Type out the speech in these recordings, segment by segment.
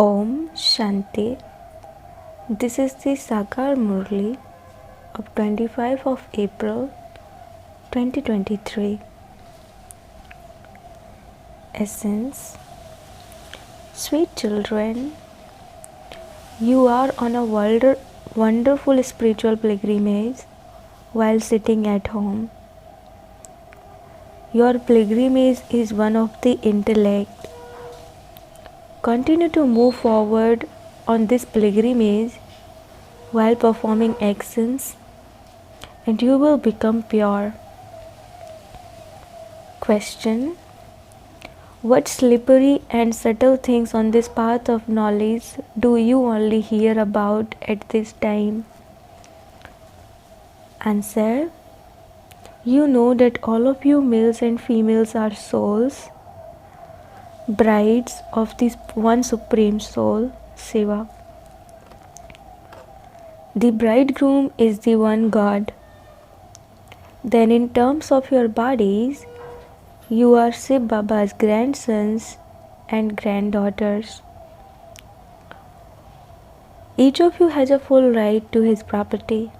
Om Shanti. This is the Sakar Murli of 25 of April 2023. Essence. Sweet children, you are on a wonderful spiritual pilgrimage while sitting at home. Your pilgrimage is one of the intellect. Continue to move forward on this pilgrimage while performing actions, and you will become pure. Question. What slippery and subtle things on this path of knowledge do you only hear about at this time? Answer. You know that all of you males and females are souls, brides of this one supreme soul, Shiva. The bridegroom is the one God. Then in terms of your bodies, you are Shiv Baba's grandsons and granddaughters. Each of you has a full right to his property.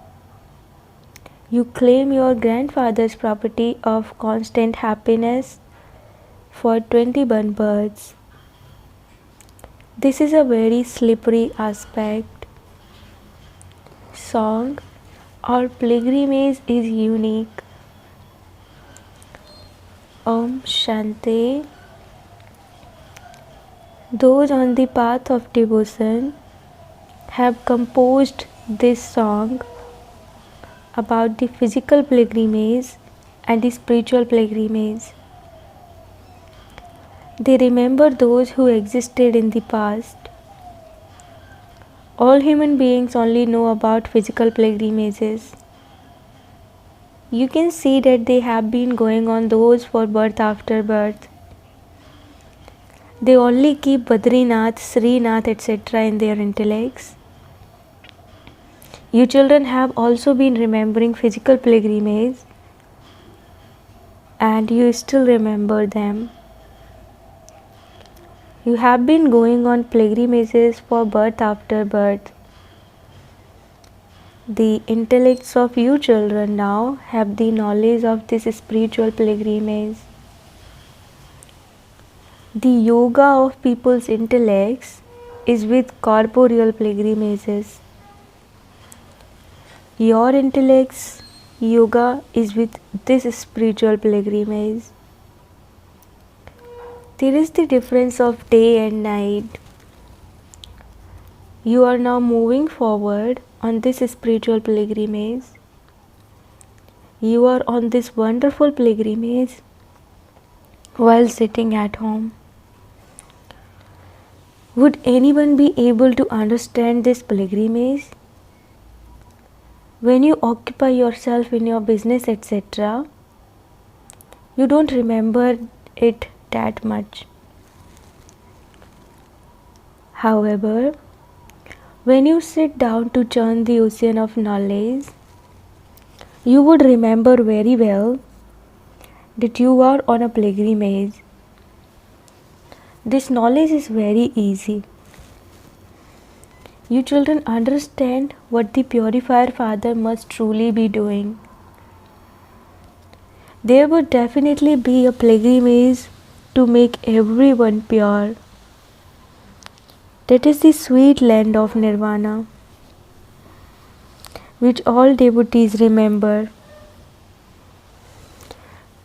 You claim your grandfather's property of constant happiness for 21 births. This is a very slippery aspect. Song or pilgrimage is unique. Om Shanti. Those on the path of devotion have composed this song about the physical pilgrimage and the spiritual pilgrimage. They remember those who existed in the past. All human beings only know about physical pilgrimages. You can see that they have been going on those for birth after birth. They only keep Badrinath, Srinath, etc. in their intellects. You children have also been remembering physical pilgrimage, and you still remember them. You have been going on pilgrimages for birth after birth. The intellects of you children now have the knowledge of this spiritual pilgrimage. The yoga of people's intellects is with corporeal pilgrimages. Your intellect's yoga is with this spiritual pilgrimage. There is the difference of day and night. You are now moving forward on this spiritual pilgrimage. You are on this wonderful pilgrimage while sitting at home. Would anyone be able to understand this pilgrimage? When you occupy yourself in your business, etc., you don't remember it that much. However, when you sit down to churn the ocean of knowledge, you would remember very well that you are on a pilgrimage. This knowledge is very easy. You children understand what the Purifier Father must truly be doing. There would definitely be a pilgrimage to make everyone pure. That is the sweet land of Nirvana, which all devotees remember.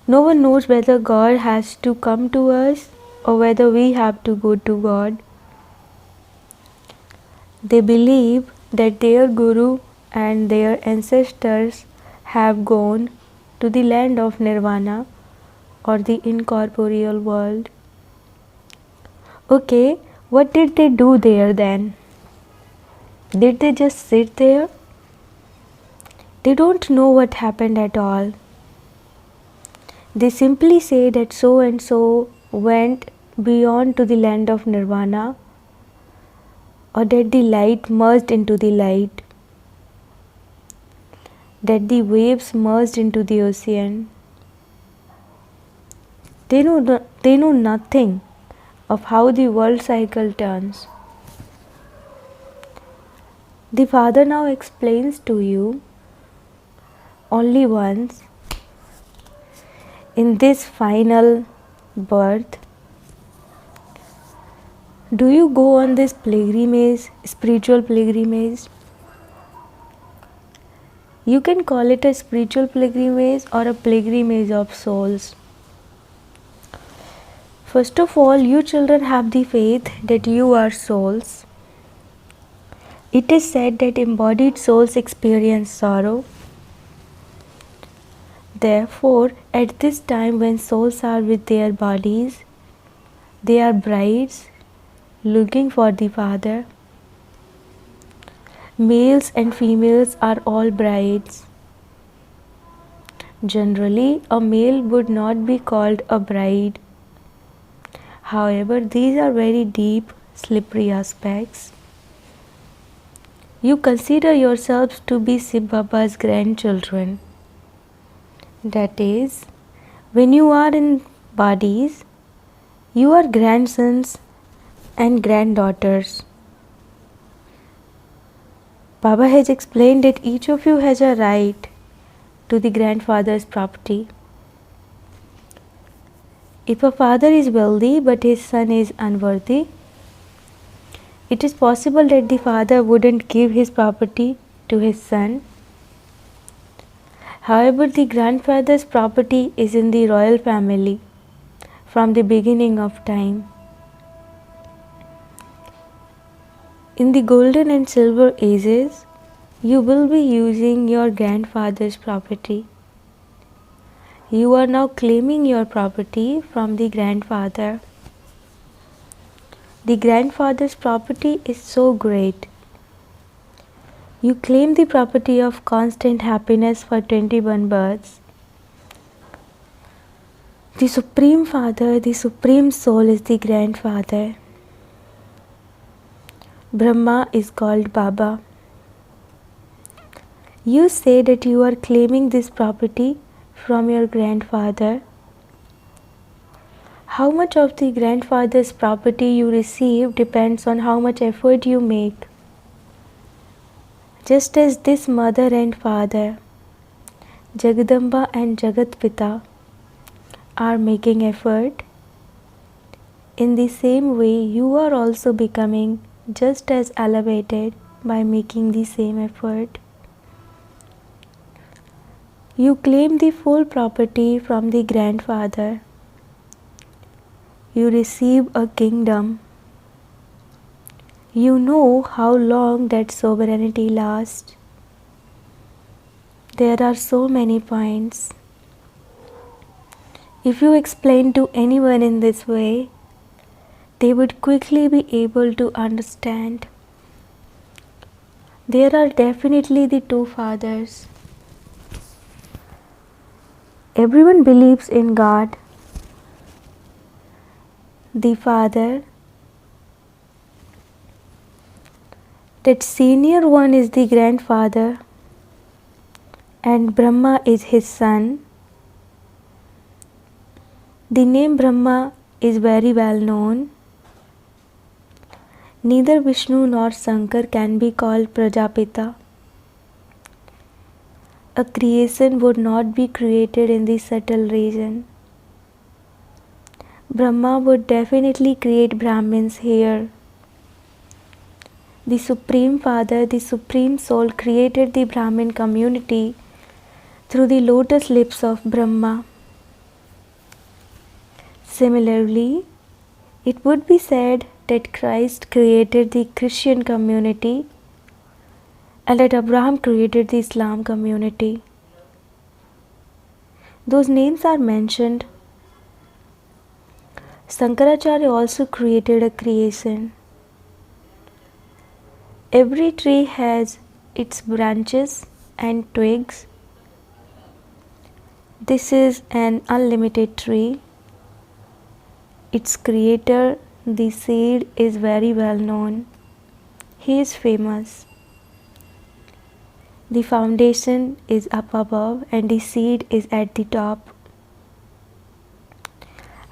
No one knows whether God has to come to us or whether we have to go to God. They believe that their Guru and their ancestors have gone to the land of Nirvana or the incorporeal world. Okay, what did they do there then? Did they just sit there? They don't know what happened at all. They simply say that so and so went beyond to the land of Nirvana, or that the light merged into the light, that the waves merged into the ocean. They know nothing of how the world cycle turns. The Father now explains to you only once in this final birth. Do you go on this pilgrimage, spiritual pilgrimage? You can call it a spiritual pilgrimage or a pilgrimage of souls. First of all, you children have the faith that you are souls. It is said that embodied souls experience sorrow. Therefore, at this time when souls are with their bodies, they are brides looking for the Father. Males and females are all brides. Generally, a male would not be called a bride. However, these are very deep, slippery aspects. You consider yourselves to be Shiv Baba's grandchildren. That is, when you are in bodies, you are grandsons and granddaughters. Baba has explained that each of you has a right to the grandfather's property. If a father is wealthy but his son is unworthy, it is possible that the father wouldn't give his property to his son. However, the grandfather's property is in the royal family from the beginning of time. In the golden and silver ages, you will be using your grandfather's property. You are now claiming your property from the grandfather. The grandfather's property is so great. You claim the property of constant happiness for 21 births. The Supreme Father, the Supreme Soul is the grandfather. Brahma is called Baba. You say that you are claiming this property from your grandfather. How much of the grandfather's property you receive depends on how much effort you make. Just as this mother and father, Jagadamba and Jagat Pita, are making effort, in the same way you are also becoming just as elevated by making the same effort. You claim the full property from the grandfather. You receive a kingdom. You know how long that sovereignty lasts. There are so many points. If you explain to anyone in this way, they would quickly be able to understand. There are definitely the two fathers. Everyone believes in God, the Father. That senior one is the grandfather and Brahma is his son. The name Brahma is very well known. Neither Vishnu nor Shankar can be called Prajapita. A creation would not be created in the subtle region. Brahma would definitely create Brahmins here. The Supreme Father, the Supreme Soul created the Brahmin community through the lotus lips of Brahma. Similarly, it would be said that Christ created the Christian community and that Abraham created the Islam community. Those names are mentioned. Shankaracharya also created a creation. Every tree has its branches and twigs. This is an unlimited tree. Its creator, the seed, is very well known. He is famous. The foundation is up above and the seed is at the top.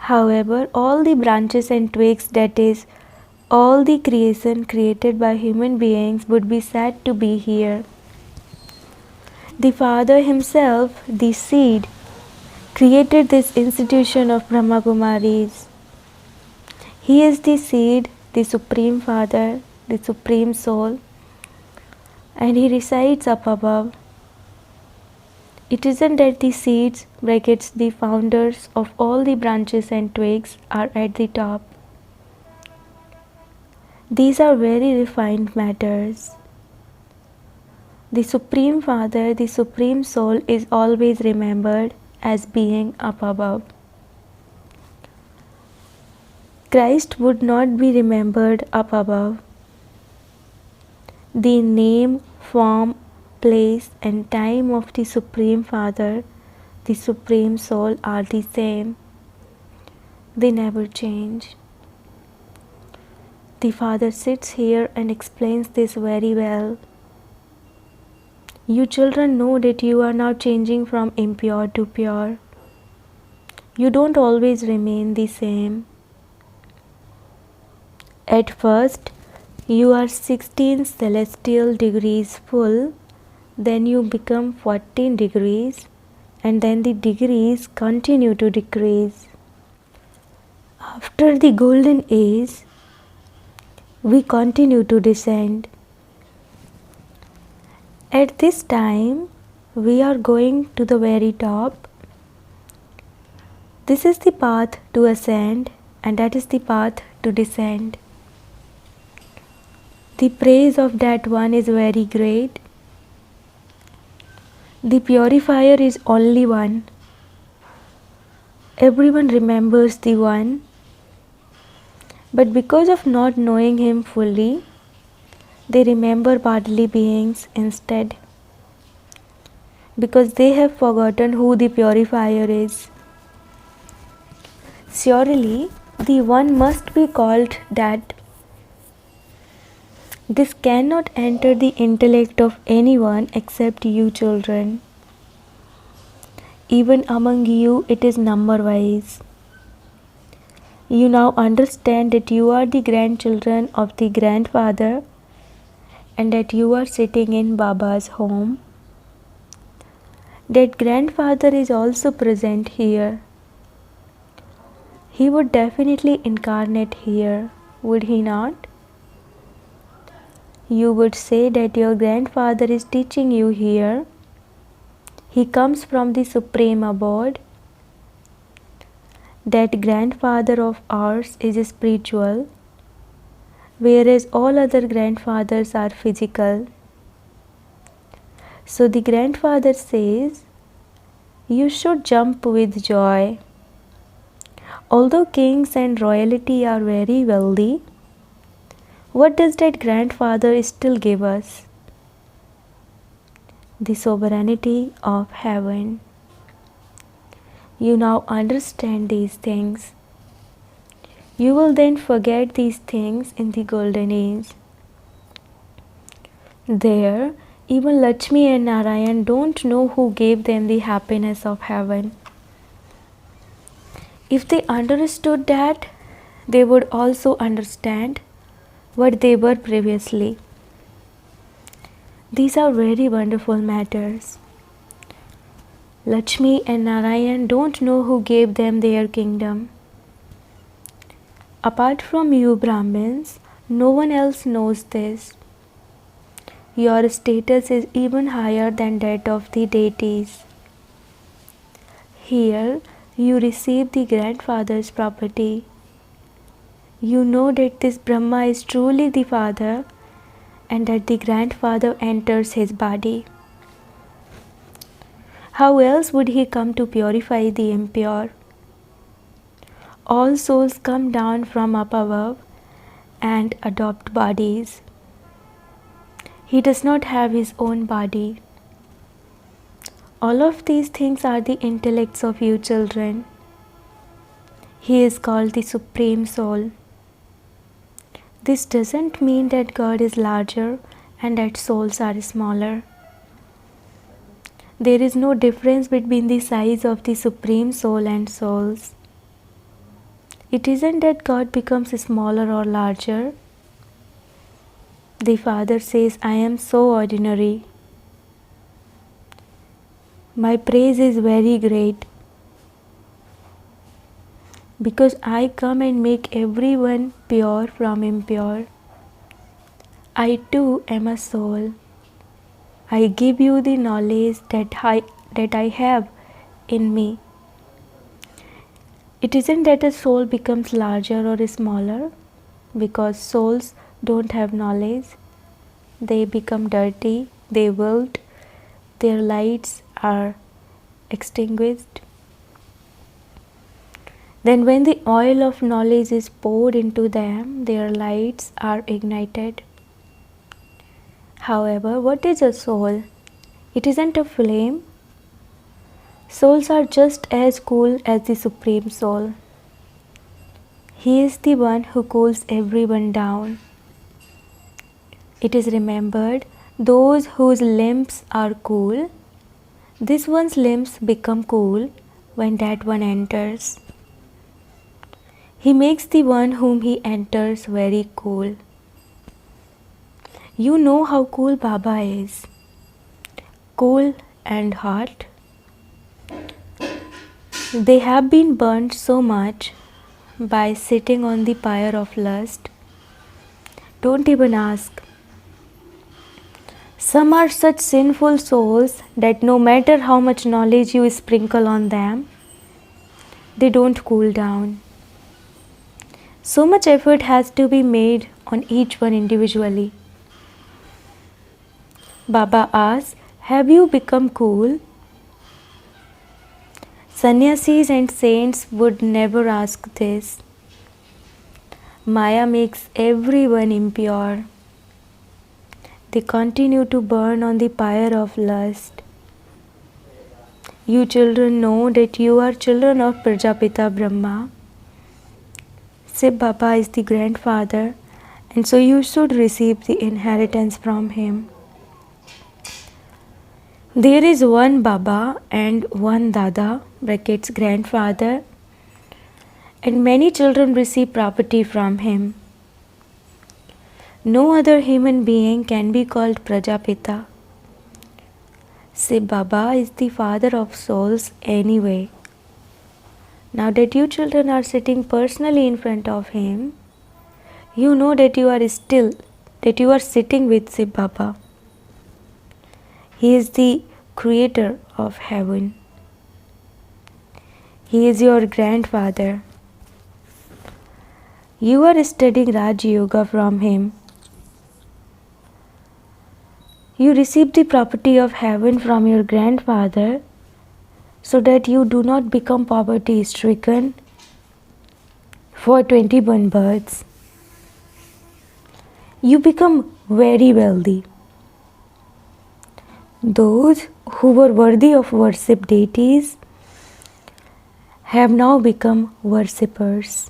However, all the branches and twigs, that is, all the creation created by human beings would be sad to be here. The Father himself, the seed, created this institution of Brahma Kumaris. He is the seed, the Supreme Father, the Supreme Soul, and he resides up above. It isn't that the seeds, brackets the founders of all the branches and twigs, are at the top. These are very refined matters. The Supreme Father, the Supreme Soul, is always remembered as being up above. Christ would not be remembered up above. The name, form, place, and time of the Supreme Father, the Supreme Soul, are the same. They never change. The Father sits here and explains this very well. You children know that you are now changing from impure to pure. You don't always remain the same. At first, you are 16 celestial degrees full, then you become 14 degrees, and then the degrees continue to decrease. After the golden age, we continue to descend. At this time, we are going to the very top. This is the path to ascend, and that is the path to descend. The praise of that one is very great. The purifier is only one. Everyone remembers the one, but because of not knowing him fully, they remember bodily beings instead, because they have forgotten who the purifier is. Surely, the one must be called that. This cannot enter the intellect of anyone except you children. Even among you, it is number-wise. You now understand that you are the grandchildren of the grandfather and that you are sitting in Baba's home. That grandfather is also present here. He would definitely incarnate here, would he not? You would say that your grandfather is teaching you here. He comes from the Supreme Abode. That grandfather of ours is spiritual, whereas all other grandfathers are physical. So the grandfather says, you should jump with joy. Although kings and royalty are very wealthy, what does that grandfather still give us? The sovereignty of heaven. You now understand these things. You will then forget these things in the golden age. There, even Lakshmi and Narayan don't know who gave them the happiness of heaven. If they understood that, they would also understand what they were previously. These are very wonderful matters. Lakshmi and Narayan don't know who gave them their kingdom. Apart from you Brahmins, no one else knows this. Your status is even higher than that of the deities. Here, you receive the grandfather's property. You know that this Brahma is truly the father and that the grandfather enters his body. How else would he come to purify the impure? All souls come down from up above and adopt bodies. He does not have his own body. All of these things are the intellects of you children. He is called the Supreme Soul. This doesn't mean that God is larger and that souls are smaller. There is no difference between the size of the Supreme Soul and souls. It isn't that God becomes smaller or larger. The Father says, I am so ordinary. My praise is very great because I come and make everyone pure from impure. I too am a soul. I give you the knowledge that I have in me. It isn't that a soul becomes larger or smaller because souls don't have knowledge. They become dirty, they wilt, their lights are extinguished. Then, when the oil of knowledge is poured into them, their lights are ignited. However, what is a soul? It isn't a flame. Souls are just as cool as the Supreme Soul. He is the one who cools everyone down. It is remembered, those whose limbs are cool, this one's limbs become cool when that one enters. He makes the one whom he enters very cool. You know how cool Baba is. Cool and hot. They have been burnt so much by sitting on the pyre of lust. Don't even ask. Some are such sinful souls that no matter how much knowledge you sprinkle on them, they don't cool down. So much effort has to be made on each one individually. Baba asks, have you become cool? Sannyasis and saints would never ask this. Maya makes everyone impure. They continue to burn on the pyre of lust. You children know that you are children of Prajapita Brahma. Shiv Baba is the grandfather, and so you should receive the inheritance from him. There is one Baba and one Dada, brackets grandfather, and many children receive property from him. No other human being can be called Prajapita. Shiv Baba is the father of souls anyway. Now that you children are sitting personally in front of him, you know that you are sitting with Shiv Baba. He is the creator of heaven. He is your grandfather. You are studying Raj Yoga from him. You receive the property of heaven from your grandfather so that you do not become poverty stricken for 21 births. You become very wealthy. Those who were worthy of worship deities have now become worshippers.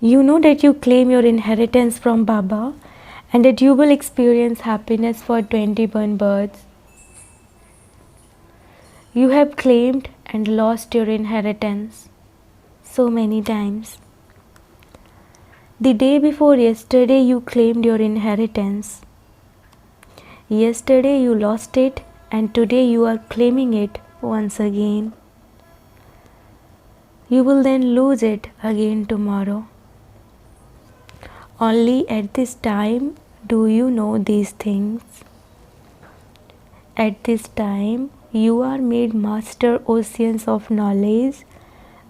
You know that you claim your inheritance from Baba and that you will experience happiness for 21 births. You have claimed and lost your inheritance so many times. The day before yesterday you claimed your inheritance. Yesterday you lost it and today you are claiming it once again. You will then lose it again tomorrow. Only at this time do you know these things. At this time you are made master oceans of knowledge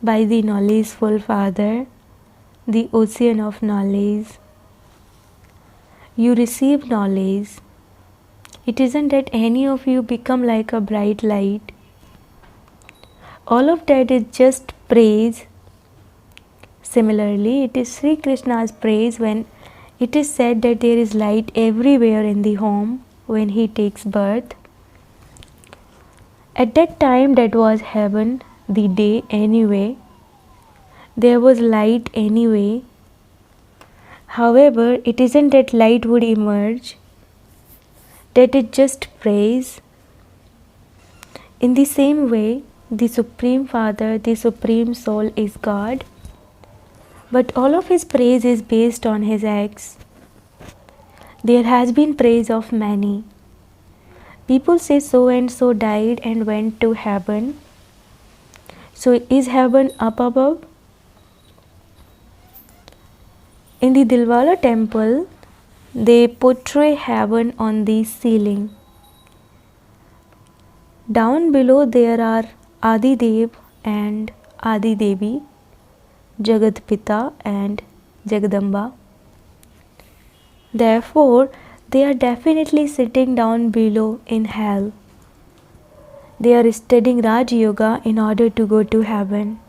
by the knowledgeful Father, the ocean of knowledge. You receive knowledge. It isn't that any of you become like a bright light. All of that is just praise. Similarly, it is Sri Krishna's praise when it is said that there is light everywhere in the home when he takes birth. At that time, that was heaven, the day anyway. There was light anyway. However, it isn't that light would emerge. That is just praise. In the same way, the Supreme Father, the Supreme Soul is God. But all of his praise is based on his acts. There has been praise of many. People say so and so died and went to heaven. So is heaven up above? In the Dilwala temple, they portray heaven on the ceiling. Down below there are Adi Dev and Adi Devi, Jagat Pita and Jagadamba. Therefore, they are definitely sitting down below in hell. They are studying Raj Yoga in order to go to heaven.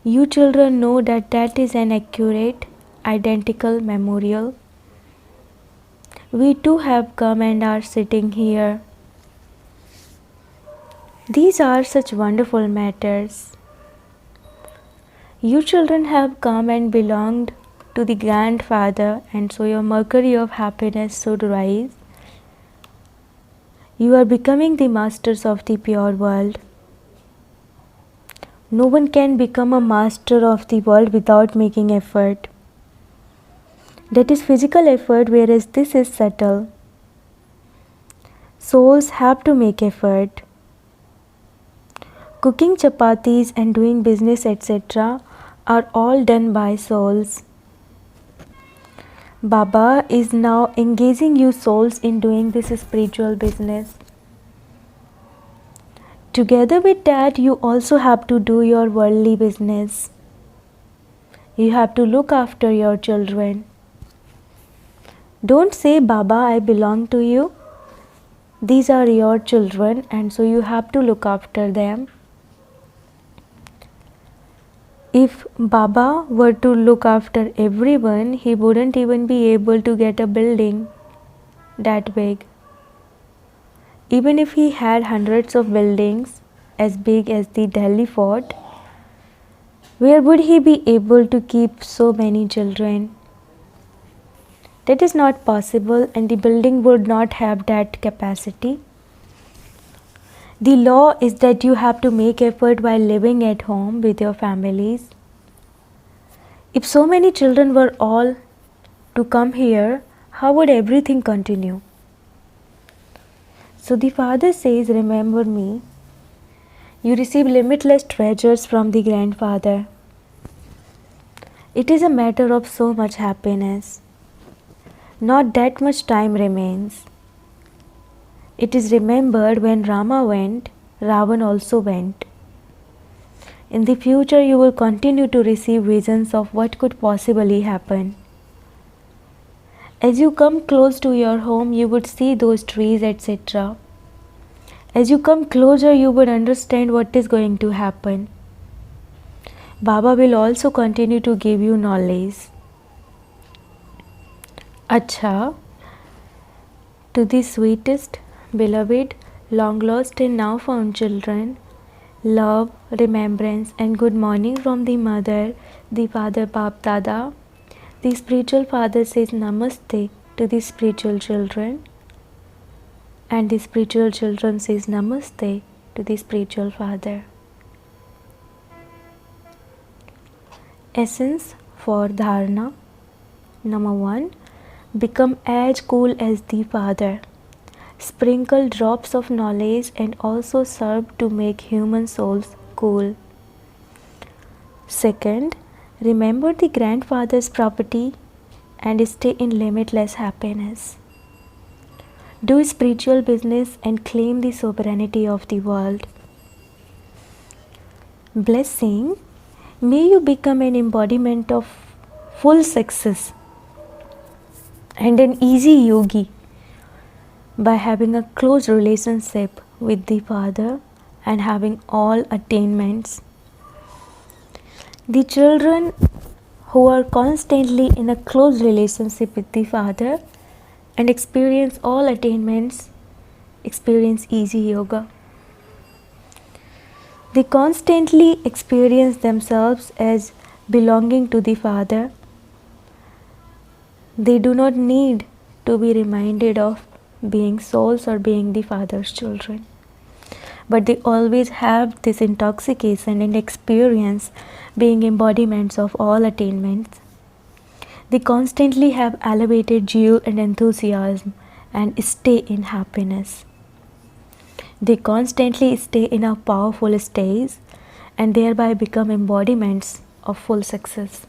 You children know that that is an accurate, identical memorial. We too have come and are sitting here. These are such wonderful matters. You children have come and belonged to the grandfather, and so your mercury of happiness should rise. You are becoming the masters of the pure world. No one can become a master of the world without making effort. That is physical effort, whereas this is subtle. Souls have to make effort. Cooking chapatis and doing business, etc., are all done by souls. Baba is now engaging you souls in doing this spiritual business. Together with that, you also have to do your worldly business. You have to look after your children. Don't say, Baba, I belong to you. These are your children, and so you have to look after them. If Baba were to look after everyone, he wouldn't even be able to get a building that big. Even if he had hundreds of buildings as big as the Delhi fort, where would he be able to keep so many children? That is not possible, and the building would not have that capacity. The law is that you have to make effort while living at home with your families. If so many children were all to come here, how would everything continue? So the Father says, remember me. You receive limitless treasures from the Grandfather. It is a matter of so much happiness. Not that much time remains. It is remembered when Rama went, Ravan also went. In the future, you will continue to receive visions of what could possibly happen. As you come close to your home, you would see those trees, etc. As you come closer, you would understand what is going to happen. Baba will also continue to give you knowledge. Acha, to the sweetest, beloved, long lost and now found children, love, remembrance and good morning from the mother, the father Bap Dada. The spiritual father says Namaste to the spiritual children, and the spiritual children says Namaste to the spiritual father. Essence for Dharana. Number 1. Become as cool as the Father. Sprinkle drops of knowledge and also serve to make human souls cool. Second, remember the Grandfather's property and stay in limitless happiness. Do spiritual business and claim the sovereignty of the world. Blessing, may you become an embodiment of full success and an easy yogi by having a close relationship with the Father and having all attainments. The children who are constantly in a close relationship with the Father and experience all attainments experience easy yoga. They constantly experience themselves as belonging to the Father. They do not need to be reminded of being souls or being the Father's children. but they always have this intoxication and experience being embodiments of all attainments. They constantly have elevated zeal and enthusiasm and stay in happiness. They constantly stay in a powerful stage and thereby become embodiments of full success.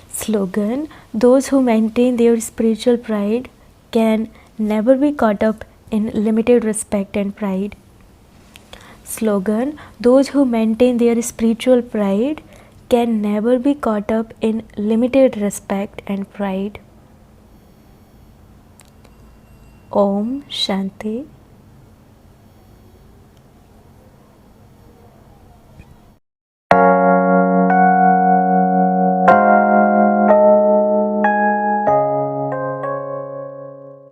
Slogan: those who maintain their spiritual pride can never be caught up in limited respect and pride. Slogan: those who maintain their spiritual pride can never be caught up in limited respect and pride. Om Shanti.